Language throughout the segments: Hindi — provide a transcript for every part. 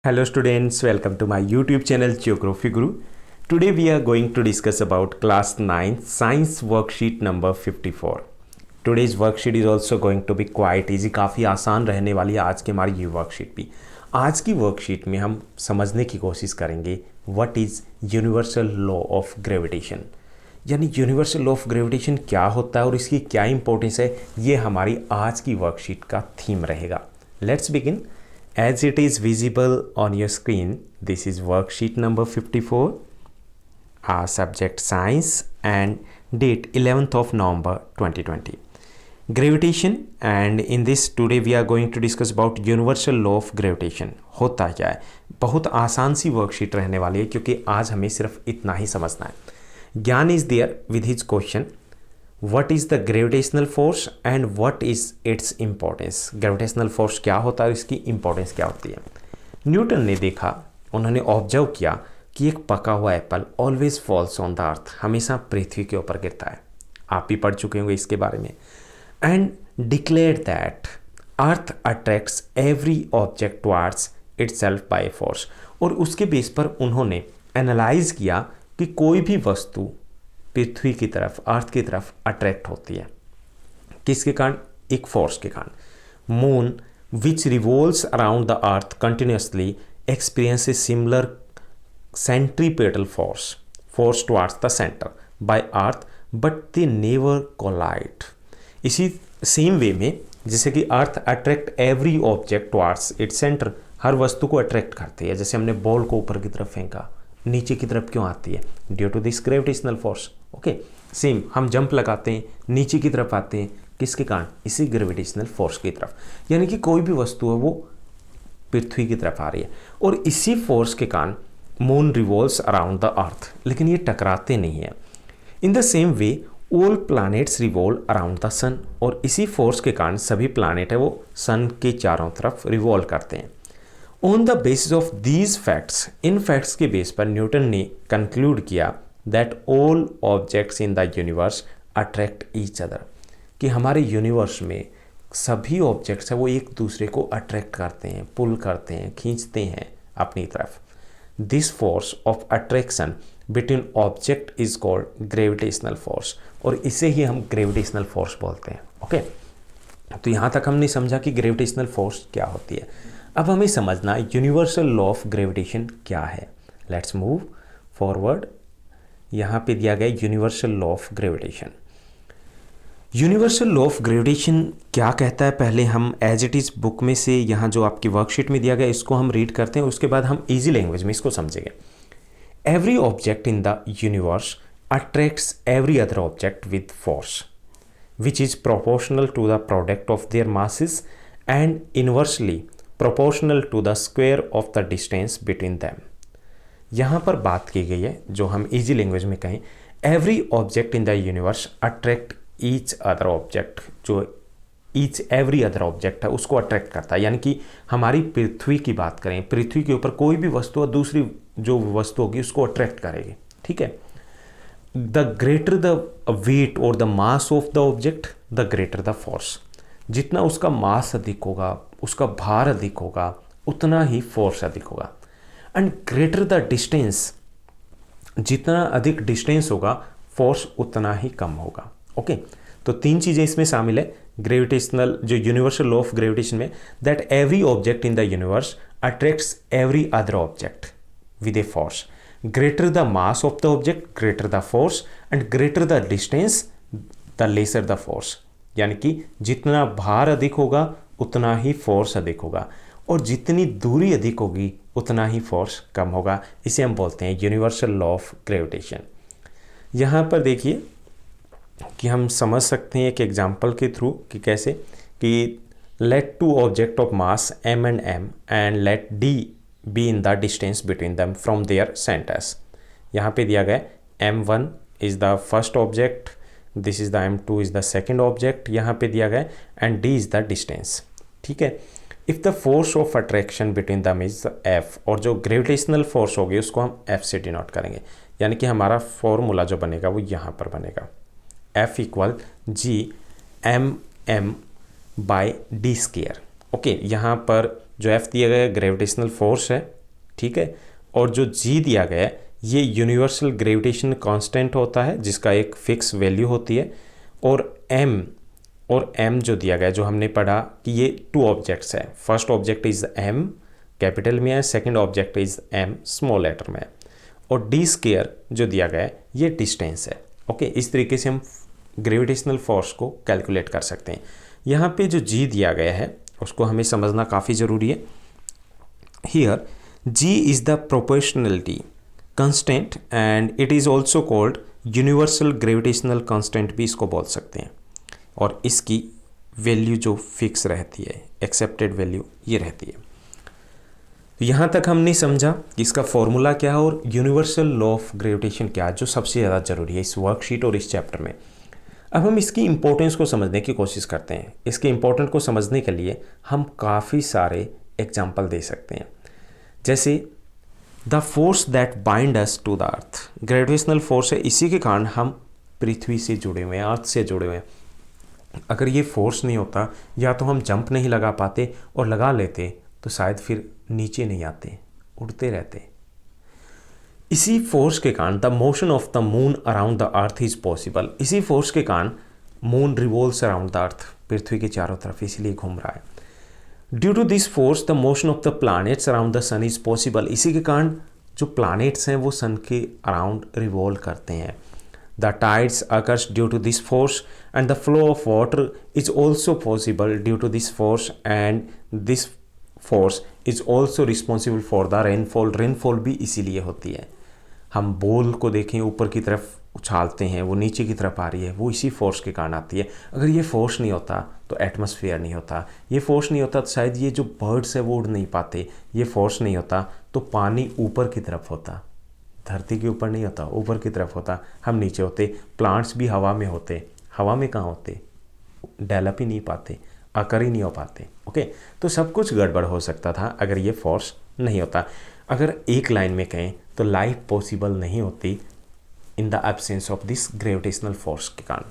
Hello students, welcome to my YouTube channel Geography Guru. Today we are going to discuss about class 9 science worksheet number 54. Today's worksheet is also going to be quite easy, काफ़ी आसान रहने वाली है आज की हमारी ये वर्कशीट भी। आज की वर्कशीट में हम समझने की कोशिश करेंगे what is universal law of gravitation, यानी यूनिवर्सल लॉ ऑफ ग्रेविटेशन क्या होता है और इसकी क्या इंपॉर्टेंस है, ये हमारी आज की वर्कशीट का थीम रहेगा। Let's begin. As it is visible on your screen, this is worksheet number 54, subject science and date 11th of November 2020. Gravitation, and in this today we are going to discuss about universal law of gravitation. होता क्या है? बहुत आसान सी वर्कशीट रहने वाली है क्योंकि आज हमें सिर्फ इतना ही समझना है। Gyan is there with his question What is the gravitational force and what is its importance? Gravitational force क्या होता है, इसकी इंपॉर्टेंस क्या होती है। न्यूटन ने देखा, उन्होंने ऑब्जर्व किया कि एक पका हुआ Apple always falls on the अर्थ, हमेशा पृथ्वी के ऊपर गिरता है। आप भी पढ़ चुके होंगे इसके बारे में। And declare that earth attracts every object towards itself by force, और उसके बेस पर उन्होंने एनालाइज किया कि कोई भी वस्तु पृथ्वी की तरफ, अर्थ की तरफ अट्रैक्ट होती है। किसके कारण? एक फोर्स के कारण। Moon which revolves around the earth continuously experience a similar centripetal force towards the centre by earth but they never collide. इसी सेम वे में जैसे कि earth attract every object towards its centre, हर वस्तु को अट्रैक्ट करती है। जैसे हमने बॉल को ऊपर की तरफ फेंका, नीचे की तरफ क्यों आती है? Due to this gravitational force. Okay, same हम जंप लगाते हैं, नीचे की तरफ आते हैं, किसके कारण? इसी ग्रेविटेशनल फोर्स की तरफ। यानी कि कोई भी वस्तु है वो पृथ्वी की तरफ आ रही है और इसी फोर्स के कारण moon revolves around the earth, लेकिन ये टकराते नहीं है। In the same way all planets revolve around the sun, और इसी फोर्स के कारण सभी प्लैनेट है वो सन के चारों तरफ रिवॉल्व करते हैं। On the basis of these facts, in facts के बेस पर न्यूटन ने कंक्लूड किया that all objects in the universe attract each other, कि हमारे यूनिवर्स में सभी ऑब्जेक्ट्स हैं वो एक दूसरे को अट्रैक्ट करते हैं, पुल करते हैं, खींचते हैं अपनी तरफ। This force of attraction between object is called gravitational force, और इसे ही हम ग्रेविटेशनल फोर्स बोलते हैं। ओके, तो यहाँ तक हमने समझा कि ग्रेविटेशनल फोर्स क्या होती है। अब हमें समझना यूनिवर्सल लॉ ऑफ ग्रेविटेशन क्या है। Let's move forward. यहाँ पे दिया गया universal law of gravitation. Universal law of gravitation क्या कहता है, पहले हम एज इट इज़ बुक में से यहाँ जो आपकी वर्कशीट में दिया गया इसको हम रीड करते हैं, उसके बाद हम इजी लैंग्वेज में इसको समझेंगे। Every object in the universe attracts every other object with force which is proportional to the product of their masses and inversely proportional to the square of the distance between them. यहाँ पर बात की गई है, जो हम इजी लैंग्वेज में कहें, every object in the universe attract each other object, जो ईच एवरी अदर ऑब्जेक्ट है उसको अट्रैक्ट करता है। यानी कि हमारी पृथ्वी की बात करें, पृथ्वी के ऊपर कोई भी वस्तु और दूसरी जो वस्तु होगी उसको अट्रैक्ट करेगी। ठीक है। द ग्रेटर द वेट और the mass of the object the greater the force, जितना उसका मास अधिक होगा, उसका भार अधिक होगा, उतना ही फोर्स अधिक होगा। एंड ग्रेटर द डिस्टेंस, जितना अधिक डिस्टेंस होगा फोर्स उतना ही कम होगा। ओके, तो तीन चीज़ें इसमें शामिल है ग्रेविटेशनल, जो यूनिवर्सल लॉ ऑफ ग्रेविटेशन में, that every object in the universe attracts every other object with a force. Greater the mass of the object greater the force, and greater the distance the lesser the force. यानी कि जितना भार अधिक होगा उतना ही फोर्स अधिक होगा, और जितनी दूरी अधिक होगी उतना ही फोर्स कम होगा। इसे हम बोलते हैं यूनिवर्सल लॉ ऑफ ग्रेविटेशन। यहाँ पर देखिए कि हम समझ सकते हैं एक एग्जांपल के थ्रू कि कैसे, कि let two object of mass m and let d be in the distance between them from their centres. यहाँ पे दिया गया m1 is the first object, this is the m2 is the second object, यहाँ पे दिया गया and d is the distance. ठीक है। If the force of attraction between them is f, और जो ग्रेविटेशनल फोर्स होगी उसको हम f से डिनोट करेंगे। यानी कि हमारा फॉर्मूला जो बनेगा वो यहाँ पर बनेगा, F equal G M by D square. Okay, यहाँ पर जो F दिया गया है ग्रेविटेशनल फोर्स है, ठीक है, और जो G दिया गया है ये यूनिवर्सल ग्रेविटेशन कांस्टेंट होता है जिसका एक फिक्स वैल्यू होती है, और M जो दिया गया है, जो हमने पढ़ा कि ये 2 ऑब्जेक्ट्स है, first object is M capital में है, second object is M small letter में है, और D स्क्वायर जो दिया गया है ये डिस्टेंस है। ओके, इस तरीके से हम ग्रेविटेशनल फोर्स को कैलकुलेट कर सकते हैं। यहाँ पे जो G दिया गया है उसको हमें समझना काफ़ी ज़रूरी है। Here G is the proportionality constant and it is also called universal gravitational constant भी इसको बोल सकते हैं, और इसकी वैल्यू जो फिक्स रहती है, एक्सेप्टेड वैल्यू ये रहती है। तो यहाँ तक हमने समझा कि इसका फॉर्मूला क्या है और यूनिवर्सल लॉ ऑफ ग्रेविटेशन क्या है, जो सबसे ज़्यादा ज़रूरी है इस वर्कशीट और इस चैप्टर में। अब हम इसकी इम्पोर्टेंस को समझने की कोशिश करते हैं। इसके इम्पोर्टेंस को समझने के लिए हम काफ़ी सारे एग्जाम्पल दे सकते हैं, जैसे the force that bind us to the earth, gravitational force है, इसी के कारण हम पृथ्वी से जुड़े हुए हैं, अर्थ से जुड़े हुए हैं। अगर ये फोर्स नहीं होता, या तो हम जंप नहीं लगा पाते, और लगा लेते तो शायद फिर नीचे नहीं आते, उड़ते रहते। इसी फोर्स के कारण the motion of the moon around the earth is possible, इसी फोर्स के कारण moon revolves around the earth, पृथ्वी के चारों तरफ इसलिए घूम रहा है। Due to this force the motion of the planets around the sun is possible, इसी के कारण जो प्लैनेट्स हैं वो सन के अराउंड रिवॉल्व करते हैं। The tides occurs due to this force and the flow of water is also possible due to this force and this force is also responsible for the rainfall, rainfall भी इसीलिए होती है। हम बॉल को देखें ऊपर की तरफ उछालते हैं, वो नीचे की तरफ आ रही है, वो इसी फोर्स के कारण आती है। अगर ये फोर्स नहीं होता तो एटमॉस्फेयर नहीं होता, ये फोर्स नहीं होता तो शायद ये जो बर्ड्स है वो उड़ नहीं पाते, ये फोर्स नहीं होता तो पानी ऊपर की तरफ होता, धरती के ऊपर नहीं होता, ऊपर की तरफ होता, हम नीचे होते। प्लांट्स भी हवा में होते, हवा में कहाँ होते, डेवलप ही नहीं पाते, आकर ही नहीं हो पाते। ओके, तो सब कुछ गड़बड़ हो सकता था अगर ये फोर्स नहीं होता। अगर एक लाइन में कहें तो लाइफ पॉसिबल नहीं होती in the absence of this gravitational force के कारण।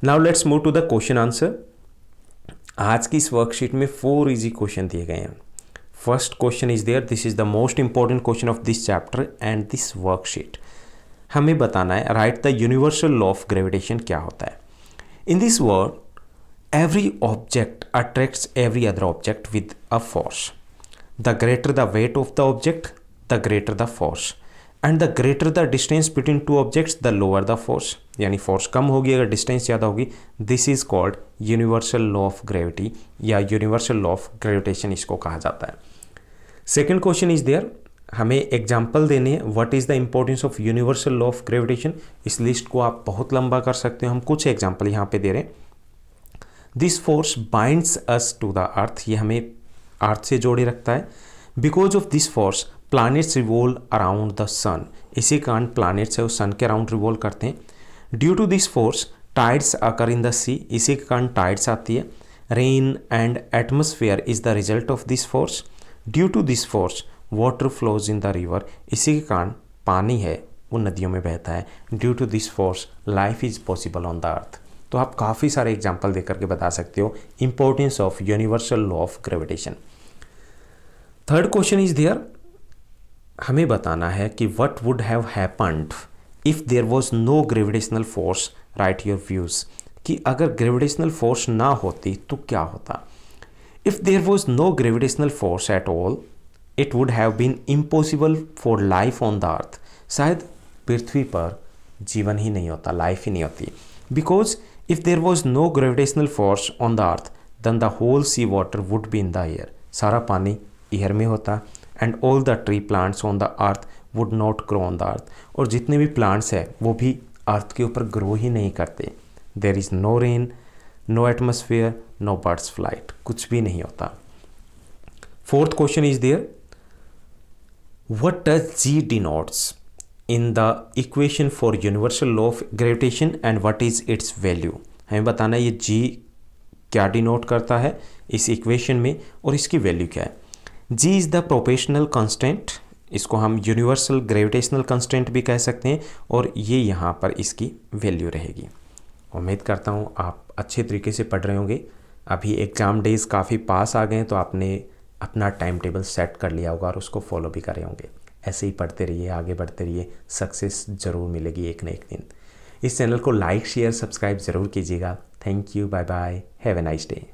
Now let's move to the question answer. आज की इस वर्कशीट में 4 इजी क्वेश्चन दिए गए हैं। First question is there, this is the most important question of this chapter and this worksheet. हमें बताना है write the universal law of gravitation क्या होता है। In this world every object attracts every other object with a force. The greater the weight of the object, the greater the force. And the greater the distance between two objects, the lower the force. यानी force कम होगी अगर distance ज़्यादा होगी। This is called universal law of gravity या universal law of gravitation इसको कहा जाता है। Second question is there, हमें एग्जाम्पल देने हैं। What is the importance of universal law of gravitation. इस लिस्ट को आप बहुत लंबा कर सकते हो, हम कुछ एग्जाम्पल यहाँ पे दे रहे हैं। This force binds us to the earth, ये हमें अर्थ से जोड़े रखता है। Because of this force planets revolve around the sun, इसी कारण प्लैनेट्स है वो सन के अराउंड रिवॉल्व करते हैं। Due to this force tides occur in the sea, इसी के कारण टाइड्स आती है। Rain and atmosphere is the result of this force. Due to this force water flows in the river, इसी के कारण पानी है वो नदियों में बहता है। Due to this force life is possible on the earth. तो आप काफ़ी सारे एग्जाम्पल दे करके बता सकते हो importance of universal law of gravitation. Third question is there, हमें बताना है कि what would have happened if there was no gravitational force, write your views, कि अगर ग्रेविटेशनल फोर्स ना होती तो क्या होता। If there was no gravitational force at all, it would have been impossible for life on the earth, शायद पृथ्वी पर जीवन ही नहीं होता, लाइफ ही नहीं होती। Because if there was no gravitational force on the earth, then the whole sea water would be in the air, सारा पानी एयर में होता, and all the tree plants on the earth would not grow on the earth, और जितने भी plants हैं वो भी अर्थ के ऊपर ग्रो ही नहीं करते। there is no rain, no atmosphere, no birds flight, कुछ भी नहीं होता। fourth question is there, what does G denotes in the equation for universal law of gravitation and what is its value। हमें बताना है ये G क्या डिनोट करता है इस इक्वेशन में और इसकी वैल्यू क्या है। G is the proportional constant, इसको हम यूनिवर्सल ग्रेविटेशनल कांस्टेंट भी कह सकते हैं, और ये यहाँ पर इसकी वैल्यू रहेगी। उम्मीद करता हूँ आप अच्छे तरीके से पढ़ रहे होंगे। अभी एग्ज़ाम डेज काफ़ी पास आ गए हैं तो आपने अपना टाइम टेबल सेट कर लिया होगा और उसको फॉलो भी करे होंगे। ऐसे ही पढ़ते रहिए, आगे बढ़ते रहिए, सक्सेस ज़रूर मिलेगी एक न एक दिन। इस चैनल को लाइक शेयर सब्सक्राइब ज़रूर कीजिएगा। Thank you, bye bye, have a nice day.